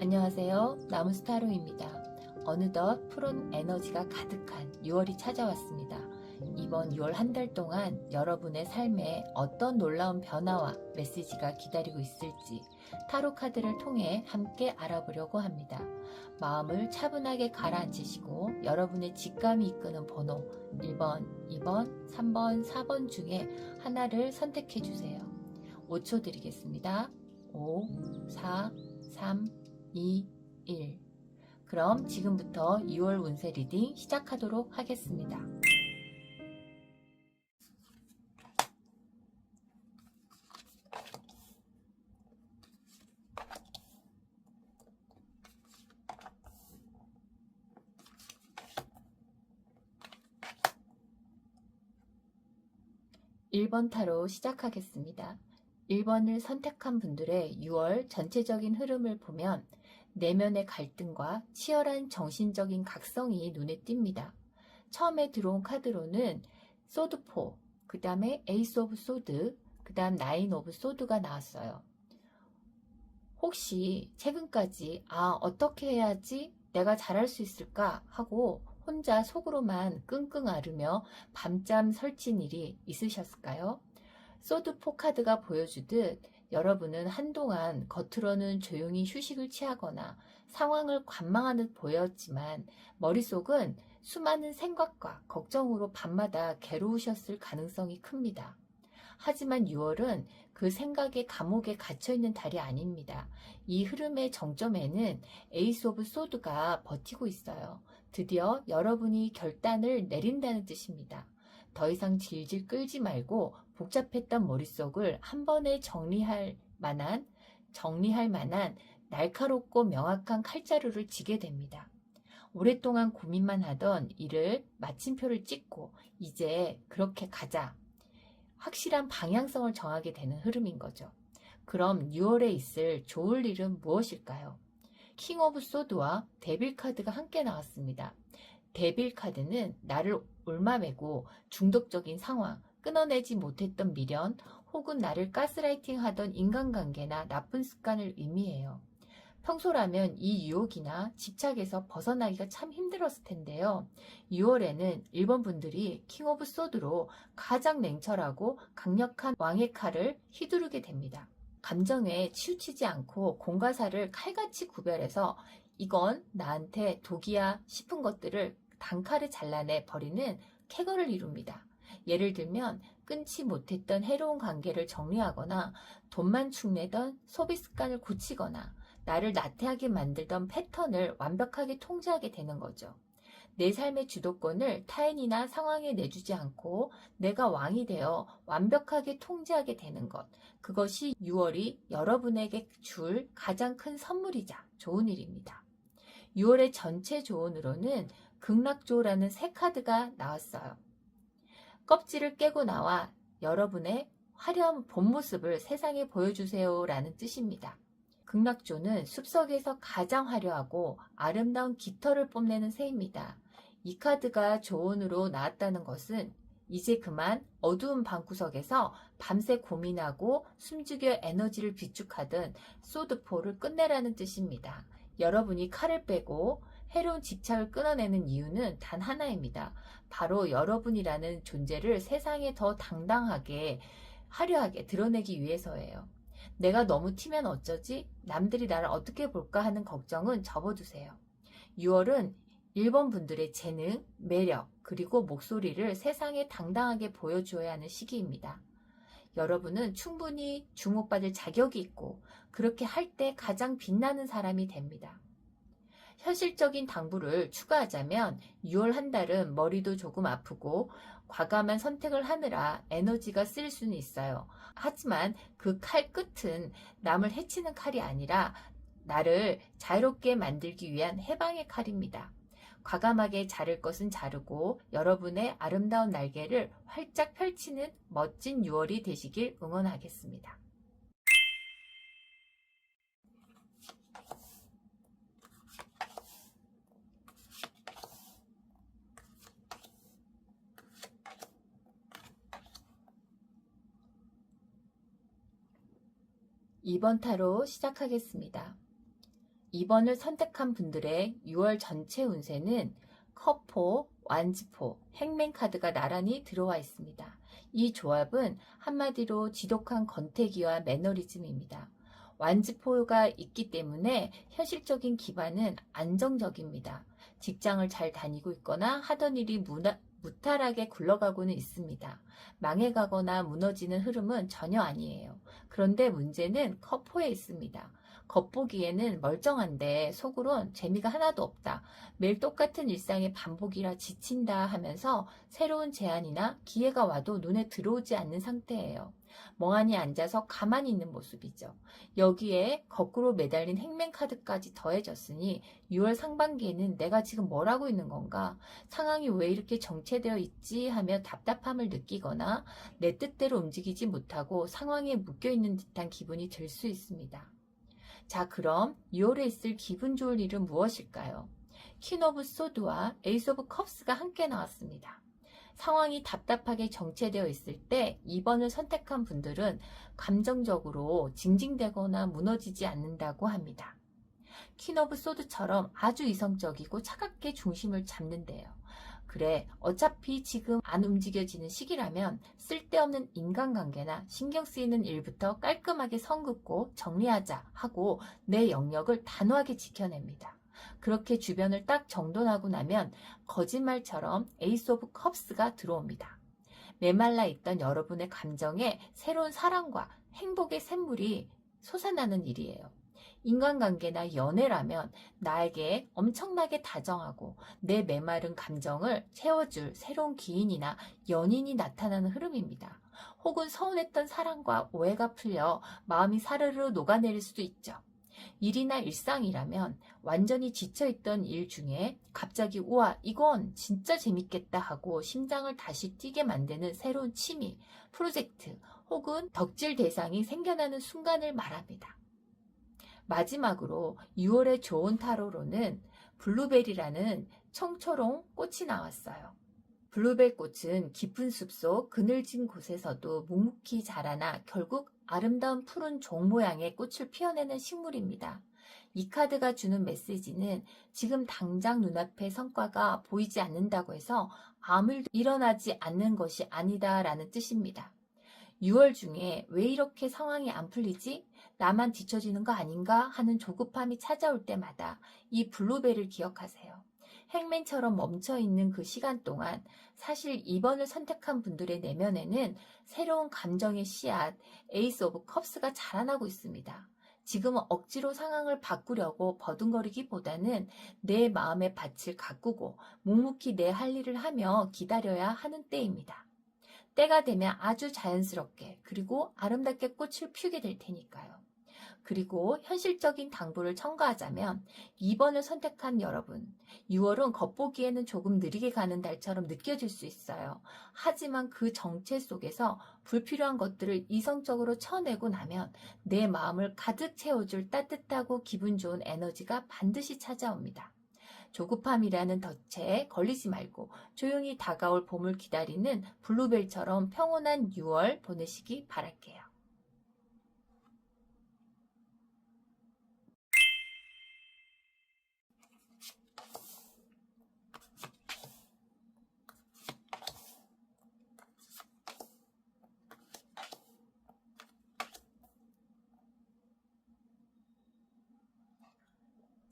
안녕하세요. 나무스타로입니다. 어느덧 푸른 에너지가 가득한 6월이 찾아왔습니다. 이번 6월 한 달 동안 여러분의 삶에 어떤 놀라운 변화와 메시지가 기다리고 있을지 타로 카드를 통해 함께 알아보려고 합니다. 마음을 차분하게 가라앉히시고 여러분의 직감이 이끄는 번호 1번, 2번, 3번, 4번 중에 하나를 선택해 주세요. 5초 드리겠습니다. 5, 4, 3, 2, 1. 그럼 지금부터 2월 운세 리딩 시작하도록 하겠습니다. (1번) 타로 시작하겠습니다. 1번을 선택한 분들의 6월 전체적인 흐름을 보면 내면의 갈등과 치열한 정신적인 각성이 눈에 띕니다. 처음에 들어온 카드로는 소드4, 그 다음에 에이스 오브 소드, 그 다음 나인 오브 소드가 나왔어요. 혹시 최근까지 어떻게 해야지 내가 잘할 수 있을까 하고 혼자 속으로만 끙끙 앓으며 밤잠 설친 일이 있으셨을까요? 소드4 카드가 보여주듯 여러분은 한동안 겉으로는 조용히 휴식을 취하거나 상황을 관망하는 듯 보였지만 머릿속은 수많은 생각과 걱정으로 밤마다 괴로우셨을 가능성이 큽니다. 하지만 6월은 그 생각의 감옥에 갇혀있는 달이 아닙니다. 이 흐름의 정점에는 에이스 오브 소드가 버티고 있어요. 드디어 여러분이 결단을 내린다는 뜻입니다. 더 이상 질질 끌지 말고 복잡했던 머릿속을 한 번에 정리할 만한 날카롭고 명확한 칼자루를 쥐게 됩니다. 오랫동안 고민만 하던 일을 마침표를 찍고 이제 그렇게 가자. 확실한 방향성을 정하게 되는 흐름인 거죠. 그럼 6월에 있을 좋을 일은 무엇일까요? 킹 오브 소드와 데빌 카드가 함께 나왔습니다. 데빌 카드는 나를 얽매고 중독적인 상황, 끊어내지 못했던 미련, 혹은 나를 가스라이팅 하던 인간관계나 나쁜 습관을 의미해요. 평소라면 이 유혹이나 집착에서 벗어나기가 참 힘들었을 텐데요. 6월에는 일본 분들이 킹 오브 소드로 가장 냉철하고 강력한 왕의 칼을 휘두르게 됩니다. 감정에 치우치지 않고 공과 사를 칼같이 구별해서 이건 나한테 독이야 싶은 것들을 단칼에 잘라내 버리는 쾌거를 이룹니다. 예를 들면 끊지 못했던 해로운 관계를 정리하거나 돈만 축내던 소비 습관을 고치거나 나를 나태하게 만들던 패턴을 완벽하게 통제하게 되는 거죠. 내 삶의 주도권을 타인이나 상황에 내주지 않고 내가 왕이 되어 완벽하게 통제하게 되는 것. 그것이 6월이 여러분에게 줄 가장 큰 선물이자 좋은 일입니다. 6월의 전체 조언으로는 극락조라는 새 카드가 나왔어요. 껍질을 깨고 나와 여러분의 화려한 본 모습을 세상에 보여주세요 라는 뜻입니다. 극락조는 숲속에서 가장 화려하고 아름다운 깃털을 뽐내는 새입니다. 이 카드가 조언으로 나왔다는 것은 이제 그만 어두운 방구석에서 밤새 고민하고 숨죽여 에너지를 비축하던 소드4를 끝내라는 뜻입니다. 여러분이 칼을 빼고 해로운 집착을 끊어내는 이유는 단 하나입니다. 바로 여러분이라는 존재를 세상에 더 당당하게 화려하게 드러내기 위해서예요. 내가 너무 튀면 어쩌지? 남들이 나를 어떻게 볼까 하는 걱정은 접어두세요. 6월은 일본 분들의 재능, 매력, 그리고 목소리를 세상에 당당하게 보여주어야 하는 시기입니다. 여러분은 충분히 주목받을 자격이 있고 그렇게 할 때 가장 빛나는 사람이 됩니다. 현실적인 당부를 추가하자면 6월 한 달은 머리도 조금 아프고 과감한 선택을 하느라 에너지가 쓰일 수는 있어요. 하지만 그 칼 끝은 남을 해치는 칼이 아니라 나를 자유롭게 만들기 위한 해방의 칼입니다. 과감하게 자를 것은 자르고 여러분의 아름다운 날개를 활짝 펼치는 멋진 6월이 되시길 응원하겠습니다. 2번 타로 시작하겠습니다. 2번을 선택한 분들의 6월 전체 운세는 커포, 완즈포, 행맨 카드가 나란히 들어와 있습니다. 이 조합은 한마디로 지독한 권태기와 매너리즘입니다. 완즈포가 있기 때문에 현실적인 기반은 안정적입니다. 직장을 잘 다니고 있거나 하던 일이 무탈하게 굴러가고는 있습니다. 망해가거나 무너지는 흐름은 전혀 아니에요. 그런데 문제는 커포에 있습니다. 겉보기에는 멀쩡한데 속으론 재미가 하나도 없다. 매일 똑같은 일상의 반복이라 지친다 하면서 새로운 제안이나 기회가 와도 눈에 들어오지 않는 상태예요. 멍하니 앉아서 가만히 있는 모습이죠. 여기에 거꾸로 매달린 행맨 카드까지 더해졌으니 6월 상반기에는 내가 지금 뭘 하고 있는 건가? 상황이 왜 이렇게 정체되어 있지? 하며 답답함을 느끼거나 내 뜻대로 움직이지 못하고 상황에 묶여있는 듯한 기분이 들 수 있습니다. 자, 그럼 6월에 있을 기분 좋을 일은 무엇일까요? 퀸 오브 소드와 에이스 오브 컵스가 함께 나왔습니다. 상황이 답답하게 정체되어 있을 때 2번을 선택한 분들은 감정적으로 징징대거나 무너지지 않는다고 합니다. 퀸 오브 소드처럼 아주 이성적이고 차갑게 중심을 잡는데요. 그래, 어차피 지금 안 움직여지는 시기라면 쓸데없는 인간관계나 신경 쓰이는 일부터 깔끔하게 선 긋고 정리하자 하고 내 영역을 단호하게 지켜냅니다. 그렇게 주변을 딱 정돈하고 나면 거짓말처럼 에이스 오브 컵스가 들어옵니다. 메말라 있던 여러분의 감정에 새로운 사랑과 행복의 샘물이 솟아나는 일이에요. 인간관계나 연애라면 나에게 엄청나게 다정하고 내 메마른 감정을 채워줄 새로운 기인이나 연인이 나타나는 흐름입니다. 혹은 서운했던 사랑과 오해가 풀려 마음이 사르르 녹아내릴 수도 있죠. 일이나 일상이라면 완전히 지쳐있던 일 중에 갑자기 우와 이건 진짜 재밌겠다 하고 심장을 다시 뛰게 만드는 새로운 취미, 프로젝트 혹은 덕질 대상이 생겨나는 순간을 말합니다. 마지막으로 6월의 좋은 타로로는 블루벨이라는 청초롱 꽃이 나왔어요. 블루벨 꽃은 깊은 숲속 그늘진 곳에서도 묵묵히 자라나 결국 아름다운 푸른 종 모양의 꽃을 피워내는 식물입니다. 이 카드가 주는 메시지는 지금 당장 눈앞에 성과가 보이지 않는다고 해서 아무 일도 일어나지 않는 것이 아니다라는 뜻입니다. 6월 중에 왜 이렇게 상황이 안 풀리지? 나만 뒤처지는 거 아닌가? 하는 조급함이 찾아올 때마다 이 블루벨을 기억하세요. 행맨처럼 멈춰있는 그 시간 동안 사실 2번을 선택한 분들의 내면에는 새로운 감정의 씨앗, 에이스 오브 컵스가 자라나고 있습니다. 지금은 억지로 상황을 바꾸려고 버둥거리기보다는 내 마음의 밭을 가꾸고 묵묵히 내 할 일을 하며 기다려야 하는 때입니다. 때가 되면 아주 자연스럽게 그리고 아름답게 꽃을 피우게 될 테니까요. 그리고 현실적인 당부를 첨가하자면 2번을 선택한 여러분, 6월은 겉보기에는 조금 느리게 가는 달처럼 느껴질 수 있어요. 하지만 그 정체 속에서 불필요한 것들을 이성적으로 쳐내고 나면 내 마음을 가득 채워줄 따뜻하고 기분 좋은 에너지가 반드시 찾아옵니다. 조급함이라는 덫에 걸리지 말고 조용히 다가올 봄을 기다리는 블루벨처럼 평온한 6월 보내시기 바랄게요.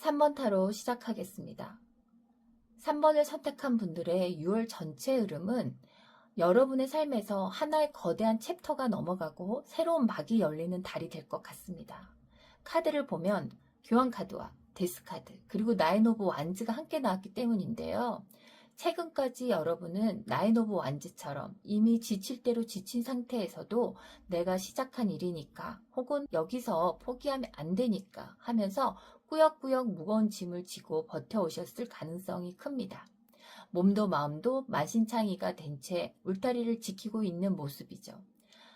3번 타로 시작하겠습니다. 3번을 선택한 분들의 6월 전체 흐름은 여러분의 삶에서 하나의 거대한 챕터가 넘어가고 새로운 막이 열리는 달이 될 것 같습니다. 카드를 보면 교환카드와 데스카드 그리고 나인 오브 완즈가 함께 나왔기 때문인데요. 최근까지 여러분은 나인 오브 완즈처럼 이미 지칠 대로 지친 상태에서도 내가 시작한 일이니까 혹은 여기서 포기하면 안 되니까 하면서 꾸역꾸역 무거운 짐을 지고 버텨오셨을 가능성이 큽니다. 몸도 마음도 만신창이가 된 채 울타리를 지키고 있는 모습이죠.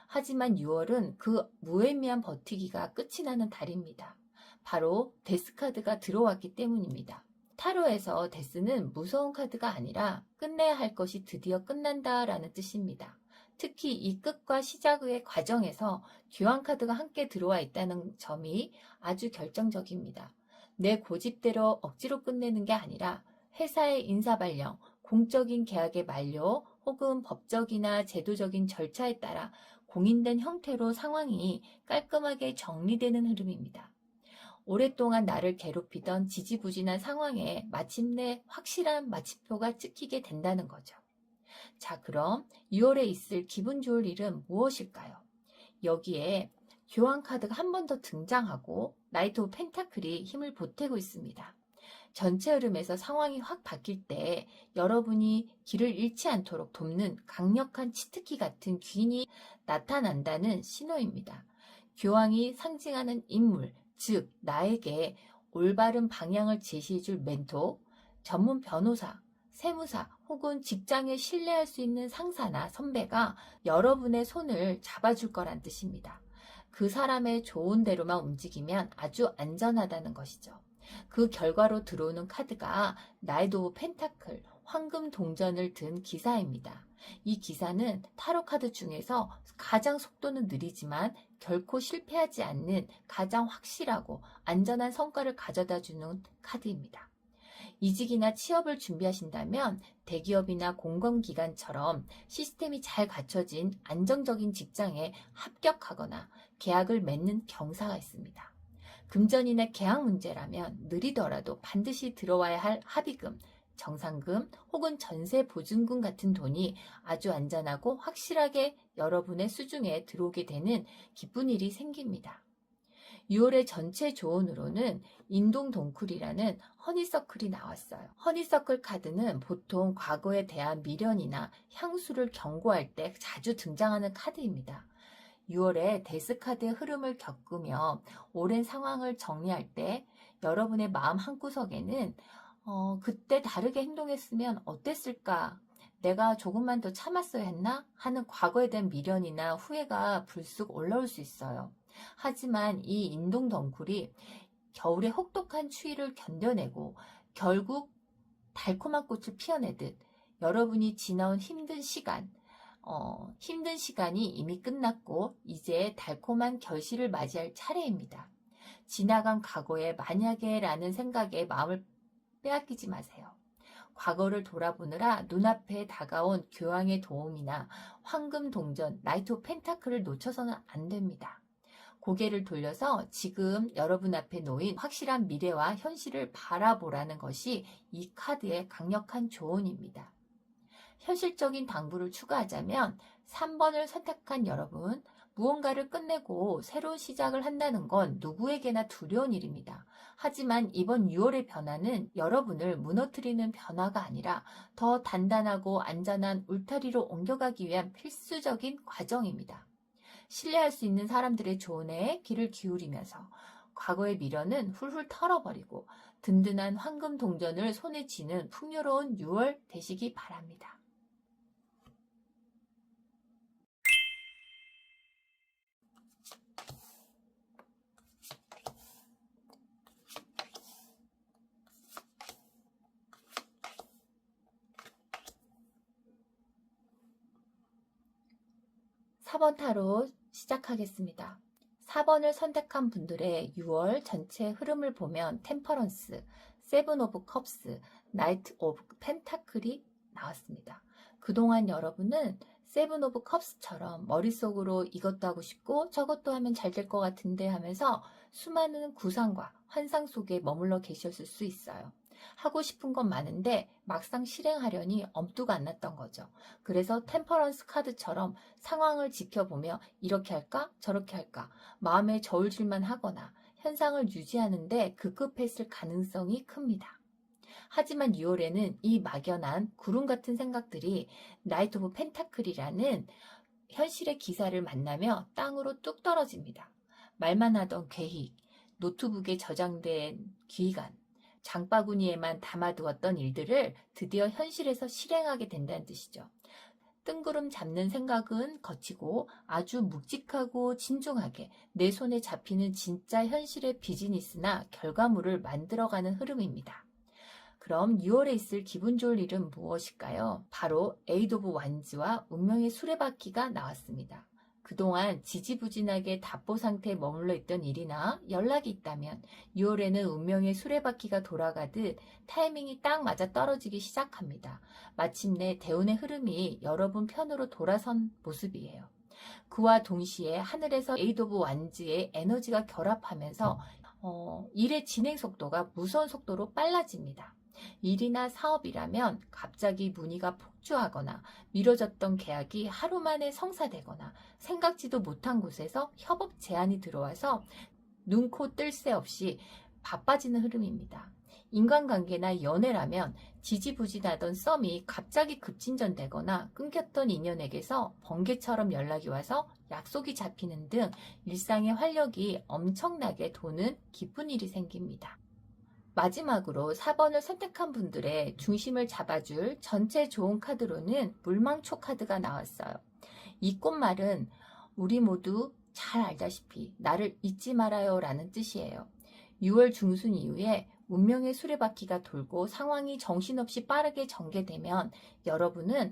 하지만 6월은 그 무의미한 버티기가 끝이 나는 달입니다. 바로 데스카드가 들어왔기 때문입니다. 타로에서 데스는 무서운 카드가 아니라 끝내야 할 것이 드디어 끝난다라는 뜻입니다. 특히 이 끝과 시작의 과정에서 교환카드가 함께 들어와 있다는 점이 아주 결정적입니다. 내 고집대로 억지로 끝내는 게 아니라 회사의 인사 발령, 공적인 계약의 만료 혹은 법적이나 제도적인 절차에 따라 공인된 형태로 상황이 깔끔하게 정리되는 흐름입니다. 오랫동안 나를 괴롭히던 지지부진한 상황에 마침내 확실한 마침표가 찍히게 된다는 거죠. 자, 그럼 6월에 있을 기분 좋을 일은 무엇일까요? 여기에 교환 카드가 한 번 더 등장하고 나이트 오브 펜타클이 힘을 보태고 있습니다. 전체 흐름에서 상황이 확 바뀔 때 여러분이 길을 잃지 않도록 돕는 강력한 치트키 같은 귀인이 나타난다는 신호입니다. 교황이 상징하는 인물, 즉 나에게 올바른 방향을 제시해줄 멘토, 전문 변호사, 세무사 혹은 직장에 신뢰할 수 있는 상사나 선배가 여러분의 손을 잡아줄 거란 뜻입니다. 그 사람의 좋은 대로만 움직이면 아주 안전하다는 것이죠. 그 결과로 들어오는 카드가 나이트 오브 펜타클, 황금 동전을 든 기사입니다. 이 기사는 타로 카드 중에서 가장 속도는 느리지만 결코 실패하지 않는 가장 확실하고 안전한 성과를 가져다 주는 카드입니다. 이직이나 취업을 준비하신다면 대기업이나 공공기관처럼 시스템이 잘 갖춰진 안정적인 직장에 합격하거나 계약을 맺는 경사가 있습니다. 금전이나 계약 문제라면 느리더라도 반드시 들어와야 할 합의금, 정상금 혹은 전세 보증금 같은 돈이 아주 안전하고 확실하게 여러분의 수중에 들어오게 되는 기쁜 일이 생깁니다. 6월의 전체 조언으로는 인동동쿨이라는 허니서클이 나왔어요. 허니서클 카드는 보통 과거에 대한 미련이나 향수를 경고할 때 자주 등장하는 카드입니다. 6월에 데스카드의 흐름을 겪으며 오랜 상황을 정리할 때 여러분의 마음 한구석에는 그때 다르게 행동했으면 어땠을까? 내가 조금만 더 참았어야 했나? 하는 과거에 대한 미련이나 후회가 불쑥 올라올 수 있어요. 하지만 이 인동덩굴이 겨울의 혹독한 추위를 견뎌내고 결국 달콤한 꽃을 피워내듯 여러분이 지나온 힘든 시간이 이미 끝났고 이제 달콤한 결실을 맞이할 차례입니다. 지나간 과거에 만약에 라는 생각에 마음을 빼앗기지 마세요. 과거를 돌아보느라 눈앞에 다가온 교황의 도움이나 황금 동전, 나이트 오브 펜타클을 놓쳐서는 안 됩니다. 고개를 돌려서 지금 여러분 앞에 놓인 확실한 미래와 현실을 바라보라는 것이 이 카드의 강력한 조언입니다. 현실적인 당부를 추가하자면 3번을 선택한 여러분, 무언가를 끝내고 새로운 시작을 한다는 건 누구에게나 두려운 일입니다. 하지만 이번 6월의 변화는 여러분을 무너뜨리는 변화가 아니라 더 단단하고 안전한 울타리로 옮겨가기 위한 필수적인 과정입니다. 신뢰할 수 있는 사람들의 조언에 귀를 기울이면서 과거의 미련은 훌훌 털어버리고 든든한 황금 동전을 손에 쥐는 풍요로운 6월 되시기 바랍니다. 사 번 타로 시작하겠습니다. 4번을 선택한 분들의 6월 전체 흐름을 보면 템퍼런스, 세븐 오브 컵스, 나이트 오브 펜타클이 나왔습니다. 그동안 여러분은 세븐 오브 컵스처럼 머릿속으로 이것도 하고 싶고 저것도 하면 잘 될 것 같은데 하면서 수많은 구상과 환상 속에 머물러 계셨을 수 있어요. 하고 싶은 건 많은데 막상 실행하려니 엄두가 안 났던 거죠. 그래서 템퍼런스 카드처럼 상황을 지켜보며 이렇게 할까 저렇게 할까 마음에 저울질만 하거나 현상을 유지하는데 급급했을 가능성이 큽니다. 하지만 6월에는 이 막연한 구름 같은 생각들이 나이트 오브 펜타클이라는 현실의 기사를 만나며 땅으로 뚝 떨어집니다. 말만 하던 계획, 노트북에 저장된 기간, 장바구니에만 담아두었던 일들을 드디어 현실에서 실행하게 된다는 뜻이죠. 뜬구름 잡는 생각은 거치고 아주 묵직하고 진중하게 내 손에 잡히는 진짜 현실의 비즈니스나 결과물을 만들어가는 흐름입니다. 그럼 6월에 있을 기분 좋을 일은 무엇일까요? 바로 에이드 오브 완즈와 운명의 수레바퀴가 나왔습니다. 그동안 지지부진하게 답보 상태에 머물러 있던 일이나 연락이 있다면 6월에는 운명의 수레바퀴가 돌아가듯 타이밍이 딱 맞아 떨어지기 시작합니다. 마침내 대운의 흐름이 여러분 편으로 돌아선 모습이에요. 그와 동시에 하늘에서 에이드 오브 완즈의 에너지가 결합하면서 일의 진행 속도가 무서운 속도로 빨라집니다. 일이나 사업이라면 갑자기 문의가 폭주하거나 미뤄졌던 계약이 하루 만에 성사되거나 생각지도 못한 곳에서 협업 제안이 들어와서 눈코 뜰 새 없이 바빠지는 흐름입니다. 인간관계나 연애라면 지지부진하던 썸이 갑자기 급진전되거나 끊겼던 인연에게서 번개처럼 연락이 와서 약속이 잡히는 등 일상의 활력이 엄청나게 도는 기쁜 일이 생깁니다. 마지막으로 4번을 선택한 분들의 중심을 잡아줄 전체 좋은 카드로는 물망초 카드가 나왔어요. 이 꽃말은 우리 모두 잘 알다시피 나를 잊지 말아요 라는 뜻이에요. 6월 중순 이후에 운명의 수레바퀴가 돌고 상황이 정신없이 빠르게 전개되면 여러분은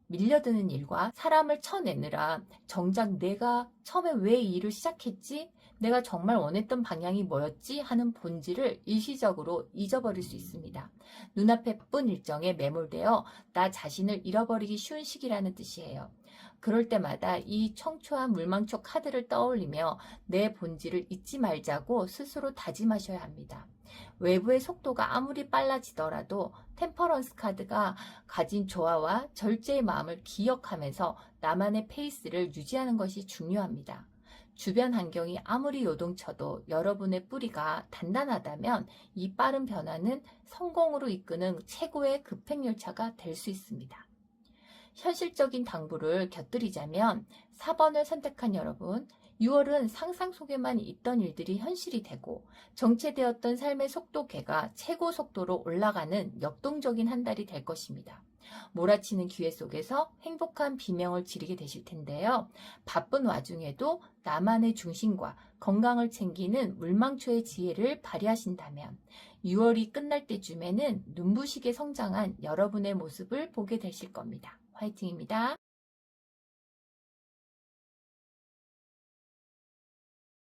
밀려드는 일과 사람을 쳐내느라 정작 내가 처음에 왜 이 일을 시작했지? 내가 정말 원했던 방향이 뭐였지? 하는 본질을 일시적으로 잊어버릴 수 있습니다. 눈앞에 바쁜 일정에 매몰되어 나 자신을 잃어버리기 쉬운 시기라는 뜻이에요. 그럴 때마다 이 청초한 물망초 카드를 떠올리며 내 본질을 잊지 말자고 스스로 다짐하셔야 합니다. 외부의 속도가 아무리 빨라지더라도 템퍼런스 카드가 가진 조화와 절제의 마음을 기억하면서 나만의 페이스를 유지하는 것이 중요합니다. 주변 환경이 아무리 요동쳐도 여러분의 뿌리가 단단하다면 이 빠른 변화는 성공으로 이끄는 최고의 급행열차가 될 수 있습니다. 현실적인 당부를 곁들이자면 4번을 선택한 여러분, 6월은 상상 속에만 있던 일들이 현실이 되고 정체되었던 삶의 속도계가 최고 속도로 올라가는 역동적인 한 달이 될 것입니다. 몰아치는 기회 속에서 행복한 비명을 지르게 되실 텐데요. 바쁜 와중에도 나만의 중심과 건강을 챙기는 물망초의 지혜를 발휘하신다면 6월이 끝날 때쯤에는 눈부시게 성장한 여러분의 모습을 보게 되실 겁니다. 화이팅입니다.